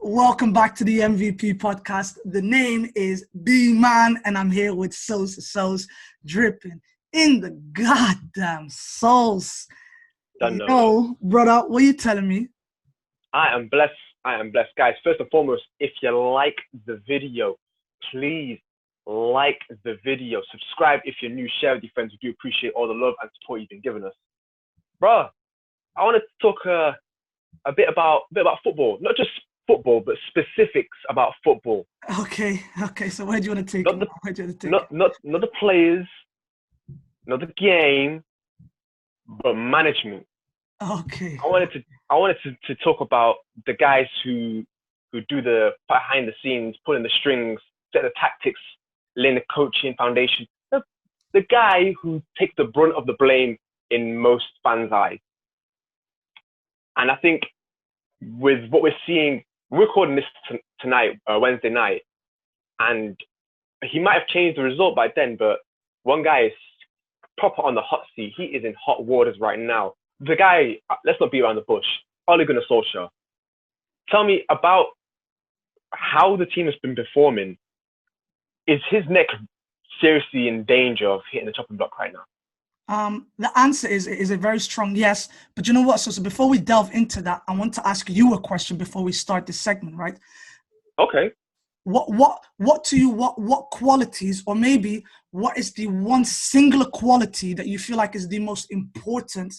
Welcome back to the MVP podcast. The name is B-Man, and I'm here with Sauce dripping in the goddamn sauce. Don't know. Yo, brother, what are you telling me? I am blessed. Guys, first and foremost, if you like the video, please like the video. Subscribe if you're new. Share with your friends. We do appreciate all the love and support you've been giving us. Bro, I wanted to talk a bit about football. Not just football, but specifics about football. Okay. So where do you want to take it? Not the players, not the game, but management. Okay. I wanted to talk about the guys who do the behind the scenes, pulling the strings, set the tactics, laying the coaching foundation. The guy who takes the brunt of the blame in most fans' eyes. And I think with what we're seeing, we're recording this tonight, Wednesday night, and he might have changed the result by then, but one guy is proper on the hot seat. He is in hot waters right now. The guy, let's not beat around the bush, Ole and Lampard. Tell me about how the team has been performing. Is his neck seriously in danger of hitting the chopping block right now? The answer is a very strong yes. But you know what? So before we delve into that, I want to ask you a question before we start this segment, right? Okay. What qualities, or maybe what is the one singular quality that you feel like is the most important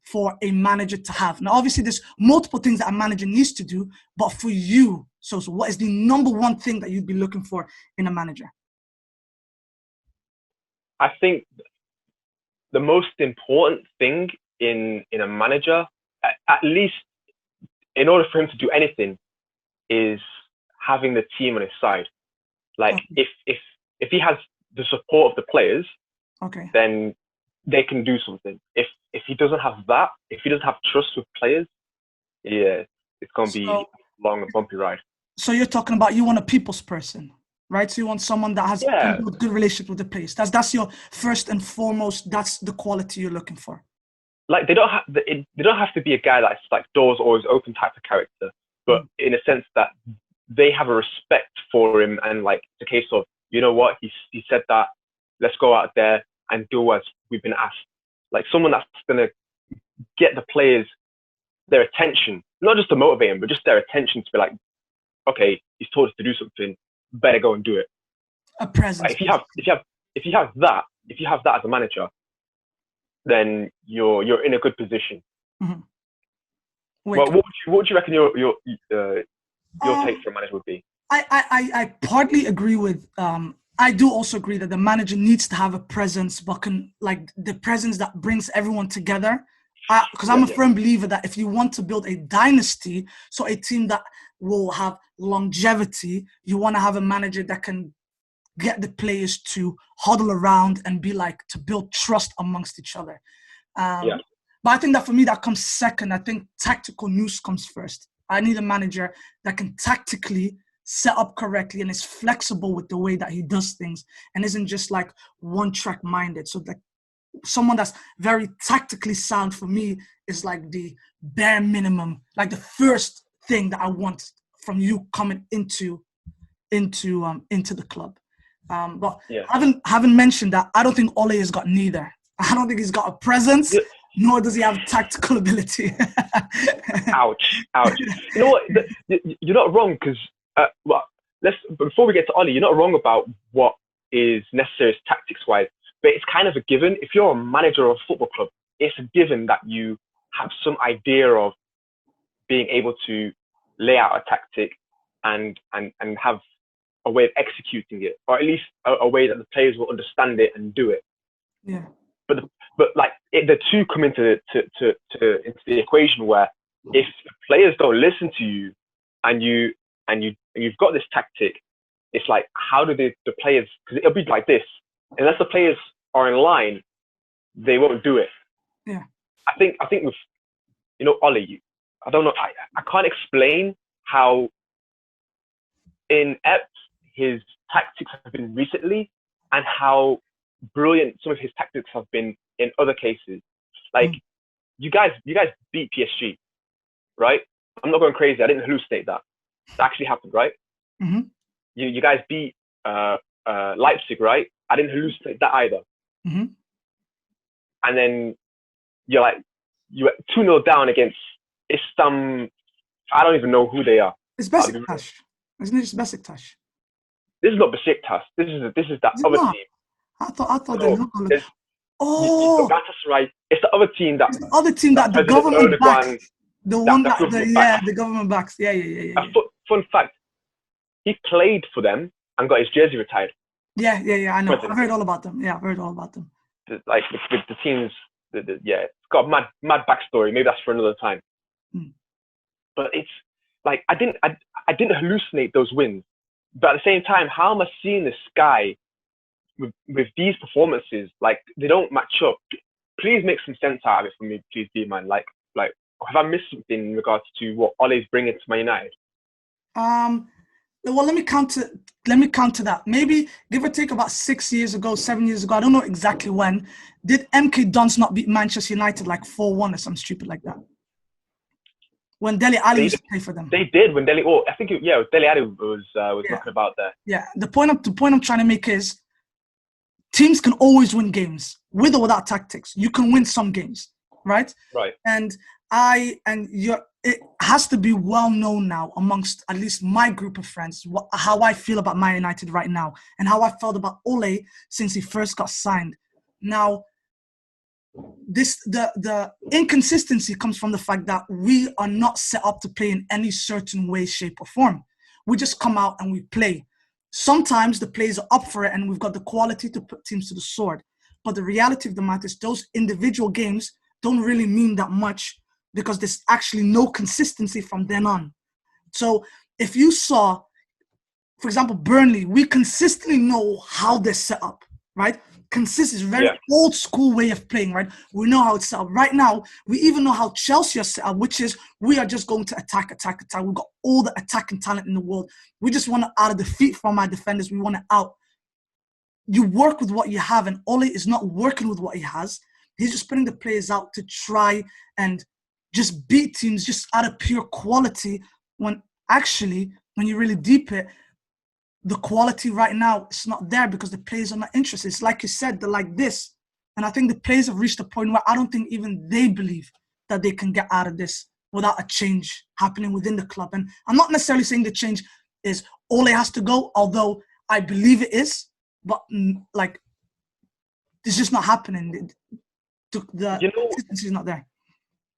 for a manager to have? Now, obviously, there's multiple things that a manager needs to do, but for you, so what is the number one thing that you'd be looking for in a manager? I think the most important thing in a manager, at least in order for him to do anything, is having the team on his side. Like, okay. if he has the support of the players, okay, then they can do something. If he doesn't have that, if he doesn't have trust with players, yeah, it's gonna be a long and bumpy ride. So you're talking about you want a people's person, right? So you want someone that has a good relationship with the players. That's your first and foremost. That's the quality you're looking for. Like they don't have to be a guy that's like doors always open type of character, but in a sense that they have a respect for him, and like the case of, you know what, he said that, let's go out there and do as we've been asked. Like someone that's gonna get the players their attention, not just to motivate them, but just their attention to be like, okay, he's told us to do something, better go and do it. A presence. Like if you have that as a manager, then you're in a good position. Mm-hmm. Well, what would you reckon your take for a manager would be? I partly agree with. I do also agree that the manager needs to have a presence, but the presence that brings everyone together. Because I'm a firm believer that if you want to build a dynasty, so a team that will have longevity, you want to have a manager that can get the players to huddle around and be like, to build trust amongst each other. But I think that for me, that comes second. I think tactical nous comes first. I need a manager that can tactically set up correctly and is flexible with the way that he does things and isn't just like one track minded. So like someone that's very tactically sound for me is like the bare minimum, like the first thing that I want from you coming into the club. But having mentioned that, I don't think Ole has got neither. I don't think he's got a presence, nor does he have tactical ability. Ouch. You know what? You're not wrong, because before we get to Ole, you're not wrong about what is necessary tactics-wise, but it's kind of a given. If you're a manager of a football club, it's a given that you have some idea of being able to lay out a tactic and have a way of executing it, or at least a way that the players will understand it and do it. Yeah. But like the two come into the equation where if the players don't listen to you and you've got this tactic, it's like, how do the players? Because it'll be like this: unless the players are in line, they won't do it. Yeah. I think with Ole, I don't know. I can't explain how inept his tactics have been recently, and how brilliant some of his tactics have been in other cases. Like you guys beat PSG, right? I'm not going crazy. I didn't hallucinate that. that actually happened, right? Mm-hmm. You guys beat Leipzig, right? I didn't hallucinate that either. Mm-hmm. And then you're 2-0 down against some, I don't even know who they are. It's Besiktas. Isn't it just Besiktas? This is not Besiktas. This is that Is it other not? team. I thought the No, logo. there's Oh, Galatasaray. It's the other team it's the other team that the President government backs. Erdogan, The one that government backs. the government backs. Yeah. Fun fact: he played for them and got his jersey retired. Yeah. I know. President. I've heard all about them. Yeah, I've heard all about them. Like with the teams, it's got a mad backstory. Maybe that's for another time. But it's like I didn't hallucinate those wins. But at the same time, how am I seeing this guy with these performances? Like they don't match up. Please make some sense out of it for me, please, B-man. Like have I missed something in regards to what Ole's bringing to Man United? Well, let me counter that. Maybe give or take about 7 years ago, I don't know exactly when. Did MK Dons not beat Manchester United like 4-1 or something stupid like that? When Dele Alli used to play for them. They did when Dele Alli was knocking about there. Yeah. The point I'm trying to make is teams can always win games with or without tactics. You can win some games, right? Right. And it has to be well known now amongst at least my group of friends how I feel about Man United right now and how I felt about Ole since he first got signed. Now, the inconsistency comes from the fact that we are not set up to play in any certain way, shape, or form. We just come out and we play. Sometimes the players are up for it and we've got the quality to put teams to the sword. But the reality of the matter is those individual games don't really mean that much because there's actually no consistency from then on. So if you saw, for example, Burnley, we consistently know how they're set up, right? Consistency is very old school way of playing, right? We know how it's set up. Right now, we even know how Chelsea are set up, which is we are just going to attack. We've got all the attacking talent in the world. We just want to out of defeat from our defenders. We want it out. You work with what you have, and Ole is not working with what he has. He's just putting the players out to try and just beat teams just out of pure quality when actually, when you really deep it, the quality right now is not there because the players are not interested. It's like you said, they're like this. And I think the players have reached a point where I don't think even they believe that they can get out of this without a change happening within the club. And I'm not necessarily saying the change is Ole has to go, although I believe it is. But like, it's just not happening. The consistency is not there.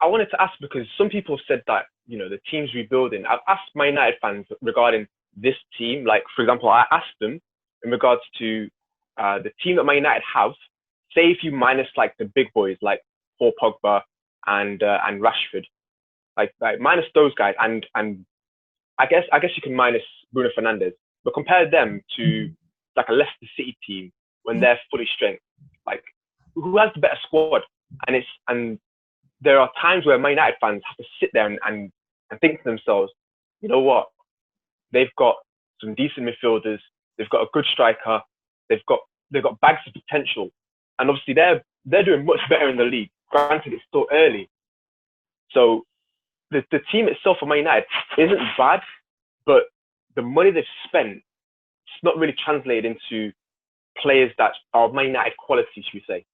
I wanted to ask because some people said that, the team's rebuilding. I've asked my United fans regarding this team. Like, for example, I asked them in regards to the team that Man United have, say if you minus like the big boys like Paul Pogba and Rashford, like minus those guys, and I guess you can minus Bruno Fernandes, but compare them to like a Leicester City team when they're fully strength. Like, who has the better squad? And there are times where Man United fans have to sit there and think to themselves, you know what? They've got some decent midfielders. They've got a good striker. They've got bags of potential, and obviously they're doing much better in the league. Granted, it's still early, so the team itself for Man United isn't bad, but the money they've spent, it's not really translated into players that are Man United quality, should we say?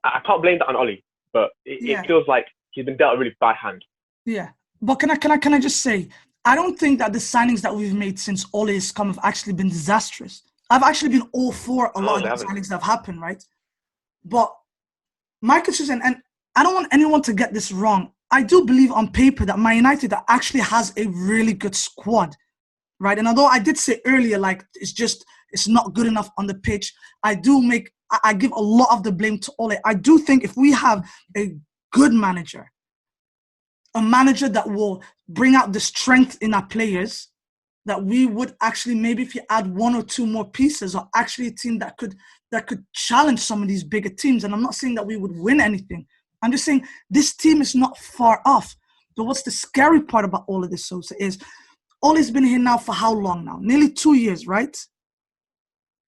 I can't blame that on Ole, but it feels like he's been dealt a really bad hand. Yeah, but can I just say, I don't think that the signings that we've made since Ole has come have actually been disastrous. I've actually been all for a lot of the signings that have happened, right? But my conclusion, and I don't want anyone to get this wrong, I do believe on paper that Man United actually has a really good squad, right? And although I did say earlier, like, it's not good enough on the pitch, I give a lot of the blame to Ole. I do think if we have a good manager, a manager that will bring out the strength in our players, that we would actually, maybe if you add one or two more pieces, are actually a team that could challenge some of these bigger teams. And I'm not saying that we would win anything. I'm just saying this team is not far off. But what's the scary part about all of this, Sosa, is Ole's been here now for how long now? Nearly 2 years, right?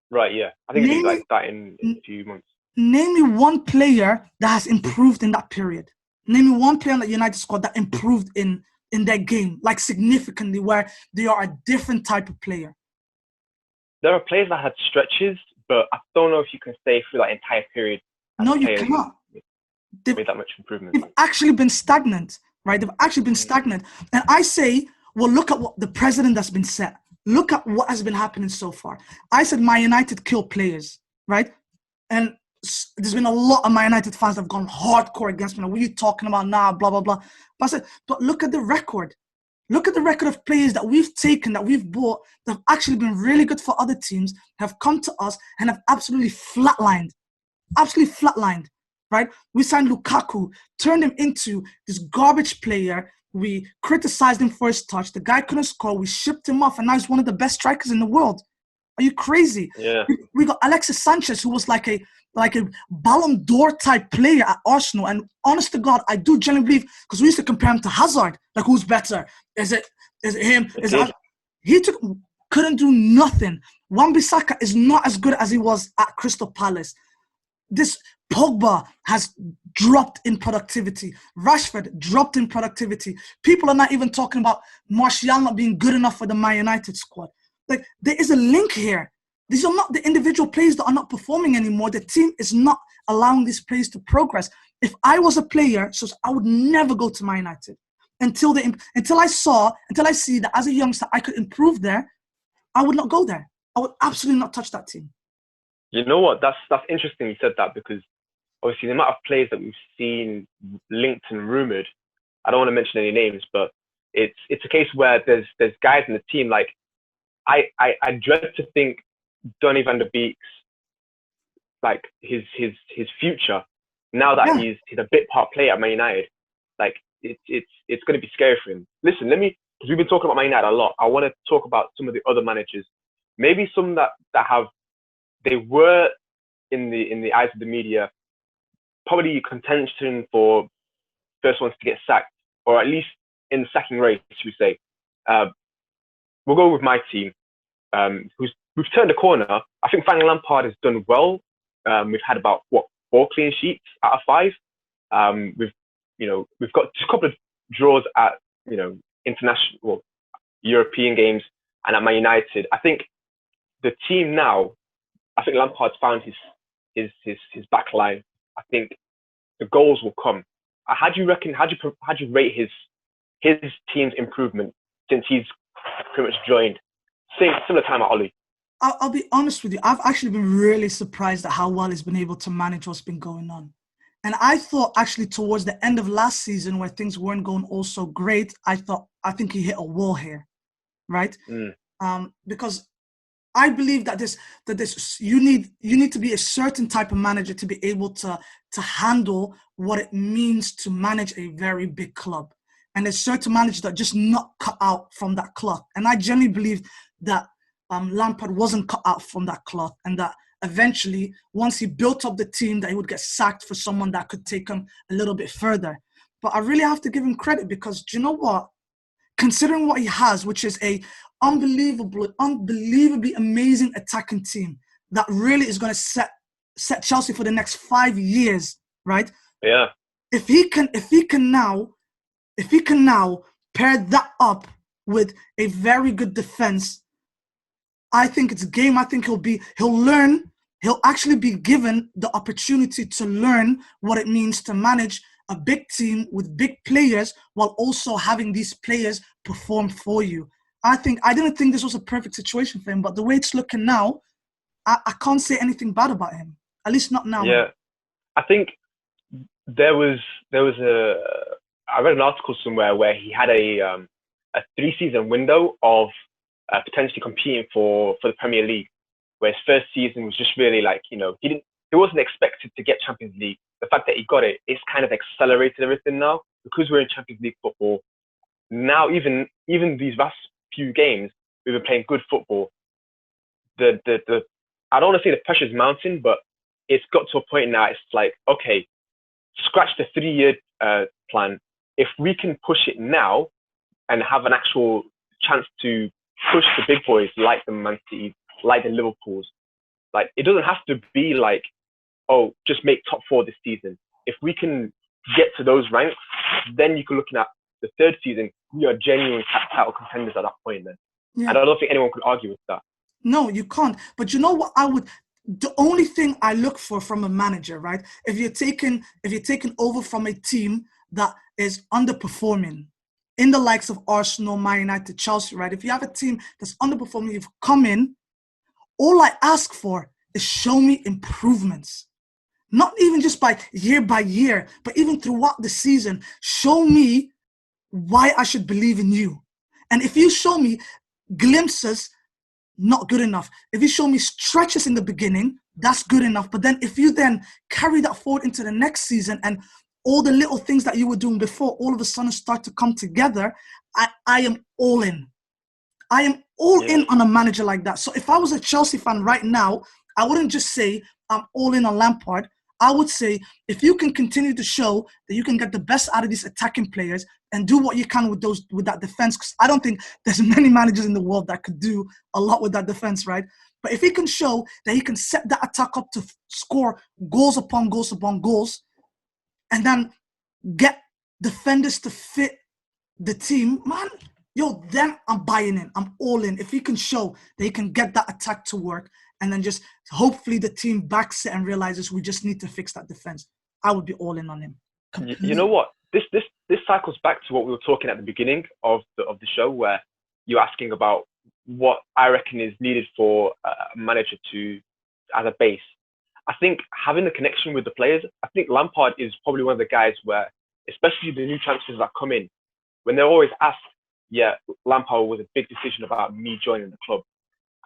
Right, yeah. I think it'll be like that in a few months. Name me one player that has improved in that period. Name me one player on the United squad that improved in in their game, like significantly, where they are a different type of player? There are players that had stretches, but I don't know if you can stay through that entire period. No, you cannot. They've made that much improvement. They've actually been stagnant, right? They've actually been stagnant. And I say, well, look at what the president that's been set. Look at what has been happening so far. I said Man United kill players, right? And there's been a lot of Man United fans that have gone hardcore against me. Like, what are you talking about now? Blah, blah, blah. But I said, but look at the record. Look at the record of players that we've taken, that we've bought, that have actually been really good for other teams, have come to us and have absolutely flatlined. Absolutely flatlined, right? We signed Lukaku, turned him into this garbage player. We criticized him for his touch. The guy couldn't score. We shipped him off, and now he's one of the best strikers in the world. Are you crazy? Yeah. We got Alexis Sanchez, who was like a Ballon d'Or type player at Arsenal. And honest to God, I do genuinely believe, because we used to compare him to Hazard. Like, who's better? Is it him? He couldn't do nothing. Wan-Bissaka is not as good as he was at Crystal Palace. This Pogba has dropped in productivity. Rashford dropped in productivity. People are not even talking about Martial not being good enough for the Man United squad. Like, there is a link here. These are not the individual players that are not performing anymore. The team is not allowing these players to progress. If I was a player, so I would never go to Man United until I see that as a youngster I could improve there. I would not go there. I would absolutely not touch that team. You know what? That's interesting you said that, because obviously the amount of players that we've seen linked and rumored, I don't want to mention any names, but it's a case where there's guys in the team, like I dread to think Donny van der Beek's, like his future, now that he's a bit part player at Man United, like it's going to be scary for him. Listen, because we've been talking about Man United a lot, I want to talk about some of the other managers, maybe some that have, they were in the eyes of the media, probably contention for first ones to get sacked, or at least in the sacking race, should we say. We'll go with my team, we've turned a corner. I think Ole and Lampard has done well. We've had about 4 clean sheets out of 5. We've got a couple of draws at international, European games, and at Man United. I think the team now, I think Lampard's found his back line. I think the goals will come. How do you rate his team's improvement since he's pretty much joined? Similar time at Ole. I'll be honest with you. I've actually been really surprised at how well he's been able to manage what's been going on. And I thought actually towards the end of last season, where things weren't going all so great, I think he hit a wall here, right? Because I believe that you need to be a certain type of manager to be able to handle what it means to manage a very big club. And there's certain managers that just not cut out from that cloth. And I genuinely believe that Lampard wasn't cut out from that cloth, and that eventually, once he built up the team, that he would get sacked for someone that could take him a little bit further. But I really have to give him credit, because do you know what? Considering what he has, which is a unbelievably amazing attacking team that really is going to set Chelsea for the next 5 years, right? Yeah. If he can now pair that up with a very good defense, I think it's a game. I think he'll actually be given the opportunity to learn what it means to manage a big team with big players while also having these players perform for you. I didn't think this was a perfect situation for him, but the way it's looking now, I can't say anything bad about him. At least not now. Yeah. I think I read an article somewhere where he had a 3-season window of potentially competing for the Premier League, where his first season was just really like, he wasn't expected to get Champions League. The fact that he got it's kind of accelerated everything now, because we're in Champions League football. Now, even these last few games, we've been playing good football. I don't want to say the pressure's mounting, but it's got to a point now, it's like, okay, scratch the 3-year plan. If we can push it now and have an actual chance to push the big boys like the Man City, like the Liverpools, like it doesn't have to be like, oh, just make top 4 this season. If we can get to those ranks, then you can look at the 3rd season, you're genuine title contenders at that point. Then, Yeah. and I don't think anyone could argue with that. No, you can't. But you know what the only thing I look for from a manager, right? If you're taking over from a team that is underperforming in the likes of Arsenal, Man United, Chelsea, right? If you have a team that's underperforming, you've come in, all I ask for is show me improvements. Not even just by year, but even throughout the season, show me why I should believe in you. And if you show me glimpses, not good enough. If you show me stretches in the beginning, that's good enough. But then if you then carry that forward into the next season and all the little things that you were doing before all of a sudden start to come together, I am all in. I am all in on a manager like that. So if I was a Chelsea fan right now, I wouldn't just say I'm all in on Lampard. I would say if you can continue to show that you can get the best out of these attacking players and do what you can with that defense, because I don't think there's many managers in the world that could do a lot with that defense, right? But if he can show that he can set that attack up to score goals upon goals upon goals, and then get defenders to fit the team, man, then I'm buying in. I'm all in. If he can show that he can get that attack to work, and then just hopefully the team backs it and realizes we just need to fix that defense, I would be all in on him. Completely. You know what? This cycles back to what we were talking at the beginning of the show, where you're asking about what I reckon is needed for a manager as a base. I think having the connection with the players. I think Lampard is probably one of the guys where, especially the new transfers that come in, when they're always asked, yeah, Lampard was a big decision about me joining the club.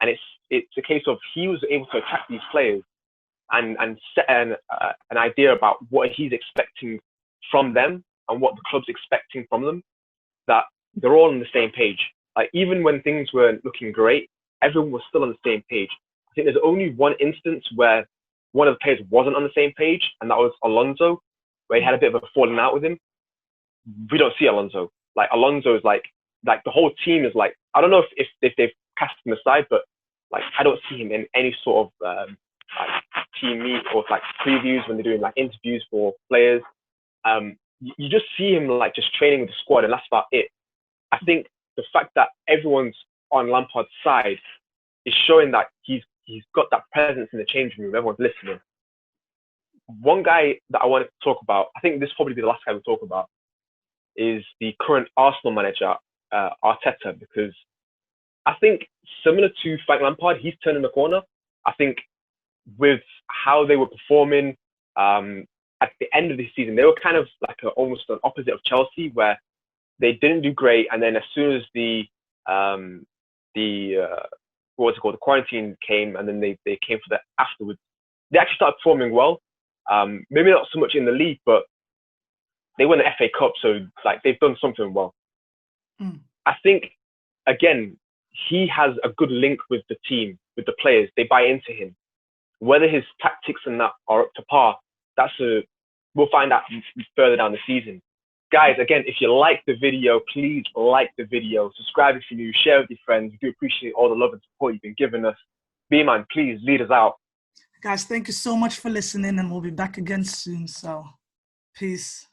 And it's a case of he was able to attract these players and set an idea about what he's expecting from them and what the club's expecting from them, that they're all on the same page. Like, even when things weren't looking great, everyone was still on the same page. I think there's only one instance where one of the players wasn't on the same page, and that was Alonso, where he had a bit of a falling out with him. We don't see Alonso. Like, Alonso is like the whole team is like, I don't know if they've cast him aside, but like, I don't see him in any sort of like team meet or like previews when they're doing like interviews for players. You just see him like just training with the squad, and that's about it. I think the fact that everyone's on Lampard's side is showing that he's got that presence in the changing room. Everyone's listening. One guy that I wanted to talk about, I think this will probably be the last guy we'll talk about, is the current Arsenal manager, Arteta, because I think similar to Frank Lampard, he's turning the corner. I think with how they were performing at the end of the season, they were kind of like almost an opposite of Chelsea, where they didn't do great, and then as soon as the quarantine came, and then they came for that afterwards, they actually started performing well. Maybe not so much in the league, but they won the FA Cup, so like they've done something well. I think, again, he has a good link with the team, with the players. They buy into him. Whether his tactics and that are up to par, we'll find out further down the season. Guys, again, if you like the video, please like the video. Subscribe if you're new. Share with your friends. We do appreciate all the love and support you've been giving us. B-Man, please lead us out. Guys, thank you so much for listening, and we'll be back again soon. So, peace.